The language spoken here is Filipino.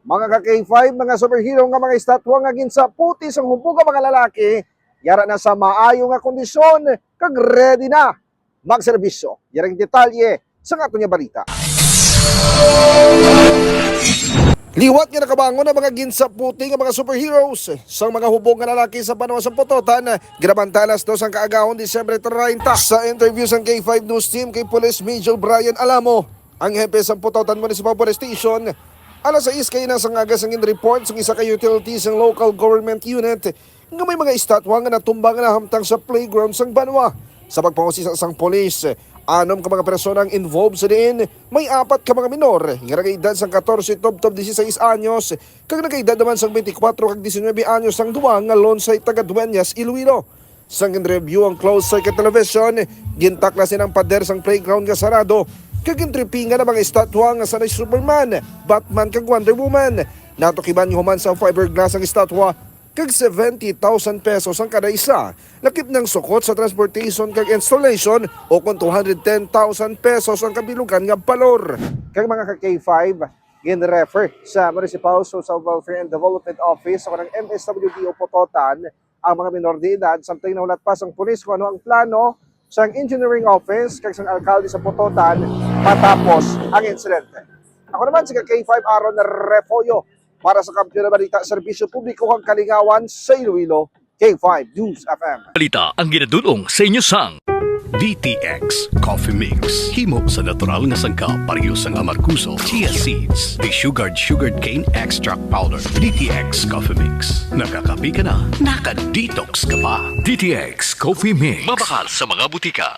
Mga ka-K5, mga superhero nga mga estatwa nga ginsa puti sang humbuga mga lalaki, yara na sa maayo nga kondisyon, kag ready na magserbisyo. Yarang detalye sa ato nga balita. Liwat nga nakabangon ang mga ginsa puti nga mga superheroes sang mga hubog nga lalaki sa panahon sa Pototan, ginabantalas do sang kaagahon Disyembre 30. Sa interview sang K5 News Team kay Police Major Brian Alamo, ang hepe sa Pototan Municipal Police Station, alas 6 kayo na sang aga sang report sang isa ka utilities ng local government unit nga may mga estatwa nga natumbang na hamtang sa playground sang Banwa. Sa pagpangusisa sang polis, 6 ka mga personang involved sa diin, may 4 ka mga minor, nga nagkaedad sang 14 tub 16 anyos, kag nagkaedad naman sang 24 kag 19 anyos sang duwa nga lonsay taga Dueñas, Iloilo. Sang in-review ang closed circuit television, gintaklasin ang pader sang playground nga sarado, kag intripingan ang mga estatwa nga sanay Superman, Batman kag Wonder Woman. Natukiban yung human sa fiberglass ang estatwa, kag 70,000 pesos ang kada isa. Lakip ng sukot sa transportation kag installation o kung 210,000 pesos ang kabilugan nga balor. Kag mga ka-K5, gin-refer sa Municipal Social Welfare and Development Office o ng MSWD o Pototan ang mga minor de edad samtang nahulat pa sang pulis kung ano ang plano sa engineering office kag sang alkalde sa Pototan matapos ang insidente. Ako naman si K5 Aaron Refoyo para sa Kampiyon na Balita, Serbisyo Publiko kang Kalingawan sa Iloilo, K5 News FM. Balita ang ginadulong sa inyo sang DTX Coffee Mix. Himo sa natural nga sangka pareho sang amarkuso, chia seeds, sugared cane extract powder. DTX Coffee Mix. Nakakapi ka na, naka-detox ka pa. DTX Coffee Mix. Mabakal sa mga butika.